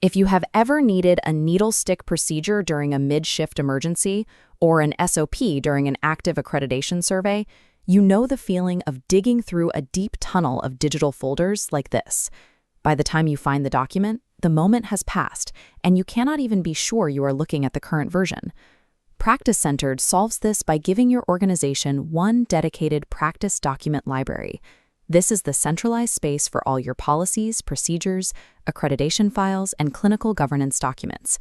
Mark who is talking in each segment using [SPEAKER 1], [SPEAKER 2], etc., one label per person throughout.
[SPEAKER 1] If you have ever needed a needle stick procedure during a mid-shift emergency or an SOP during an active accreditation survey, you know the feeling of digging through a deep tunnel of digital folders like this. By the time you find the document, the moment has passed, and you cannot even be sure you are looking at the current version. PracticeCentred solves this by giving your organization one dedicated practice document library. This is the centralized space for all your policies, procedures, accreditation files, and clinical governance documents.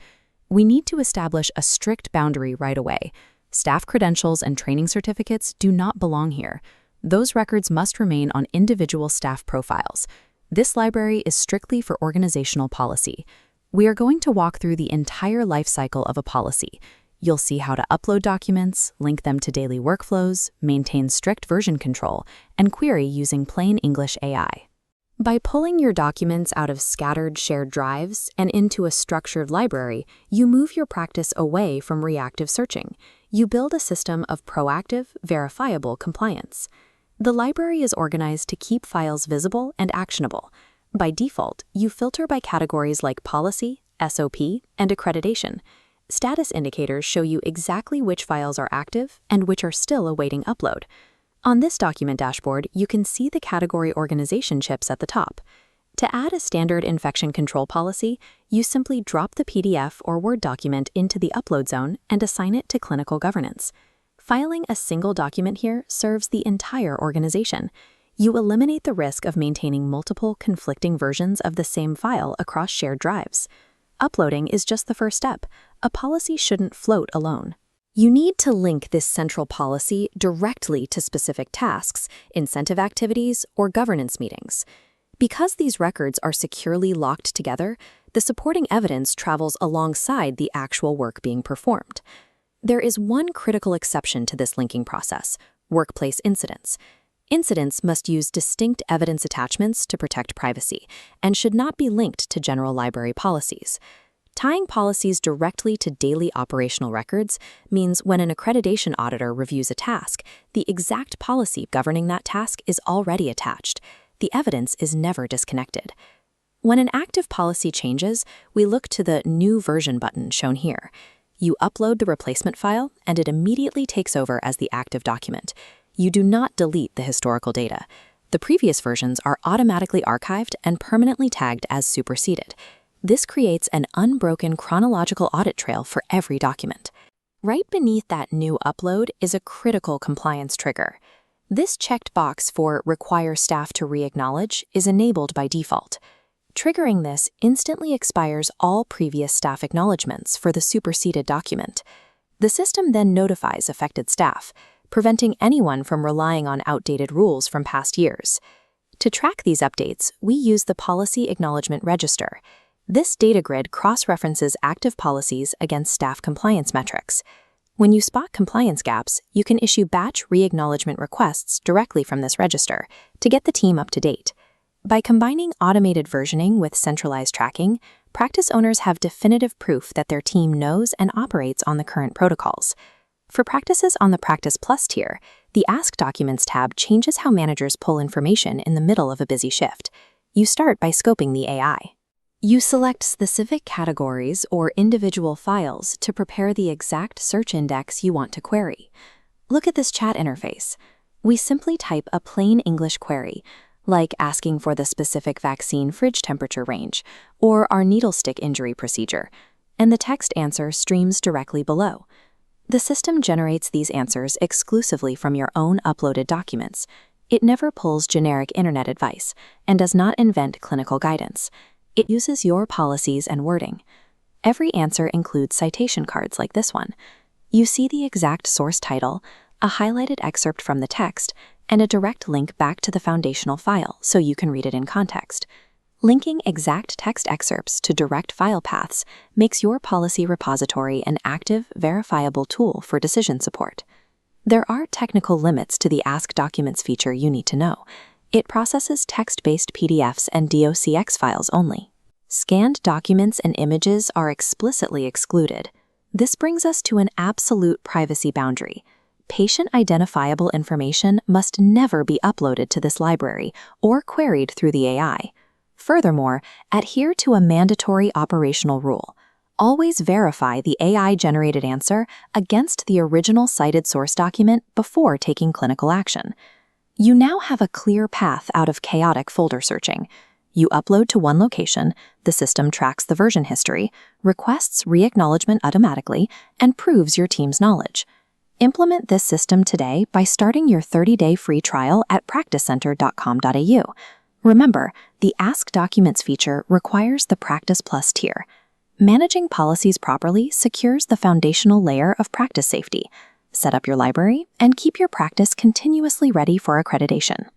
[SPEAKER 1] We need to establish a strict boundary right away. Staff credentials and training certificates do not belong here. Those records must remain on individual staff profiles. This library is strictly for organizational policy. We are going to walk through the entire life cycle of a policy. You'll see how to upload documents, link them to daily workflows, maintain strict version control, and query using plain English AI. By pulling your documents out of scattered shared drives and into a structured library, you move your practice away from reactive searching. You build a system of proactive, verifiable compliance. The library is organized to keep files visible and actionable. By default, you filter by categories like policy, SOP, and accreditation. Status indicators show you exactly which files are active and which are still awaiting upload. On this document dashboard, you can see the category organization chips at the top. To add a standard infection control policy, you simply drop the PDF or Word document into the upload zone and assign it to clinical governance. Filing a single document here serves the entire organization. You eliminate the risk of maintaining multiple conflicting versions of the same file across shared drives. Uploading is just the first step. A policy shouldn't float alone. You need to link this central policy directly to specific tasks, incentive activities, or governance meetings. Because these records are securely locked together, the supporting evidence travels alongside the actual work being performed. There is one critical exception to this linking process: workplace incidents. Incidents must use distinct evidence attachments to protect privacy and should not be linked to general library policies. Tying policies directly to daily operational records means when an accreditation auditor reviews a task, the exact policy governing that task is already attached. The evidence is never disconnected. When an active policy changes, we look to the New Version button shown here. You upload the replacement file, and it immediately takes over as the active document. You do not delete the historical data. The previous versions are automatically archived and permanently tagged as superseded. This creates an unbroken chronological audit trail for every document. Right beneath that new upload is a critical compliance trigger. This checked box for Require Staff to Re-acknowledge is enabled by default. Triggering this instantly expires all previous staff acknowledgements for the superseded document. The system then notifies affected staff, preventing anyone from relying on outdated rules from past years. To track these updates, we use the Policy Acknowledgement Register. This data grid cross-references active policies against staff compliance metrics. When you spot compliance gaps, you can issue batch re-acknowledgement requests directly from this register to get the team up to date. By combining automated versioning with centralized tracking, practice owners have definitive proof that their team knows and operates on the current protocols. For practices on the Practice Plus tier, the Ask Documents tab changes how managers pull information in the middle of a busy shift. You start by scoping the AI. You select specific categories or individual files to prepare the exact search index you want to query. Look at this chat interface. We simply type a plain English query, like asking for the specific vaccine fridge temperature range or our needle stick injury procedure, and the text answer streams directly below. The system generates these answers exclusively from your own uploaded documents. It never pulls generic internet advice and does not invent clinical guidance. It uses your policies and wording. Every answer includes citation cards like this one. You see the exact source title, a highlighted excerpt from the text, and a direct link back to the foundational file so you can read it in context. Linking exact text excerpts to direct file paths makes your policy repository an active, verifiable tool for decision support. There are technical limits to the Ask Documents feature you need to know. It processes text-based PDFs and docx files only. Scanned documents and images are explicitly excluded. This brings us to an absolute privacy boundary. Patient-identifiable information must never be uploaded to this library or queried through the AI. Furthermore, adhere to a mandatory operational rule. Always verify the AI-generated answer against the original cited source document before taking clinical action. You now have a clear path out of chaotic folder searching. You upload to one location, the system tracks the version history, requests re-acknowledgement automatically, and proves your team's knowledge. Implement this system today by starting your 30-day free trial at PracticeCentred.com.au. Remember, the Ask Documents feature requires the Practice Plus tier. Managing policies properly secures the foundational layer of practice safety. Set up your library and keep your practice continuously ready for accreditation.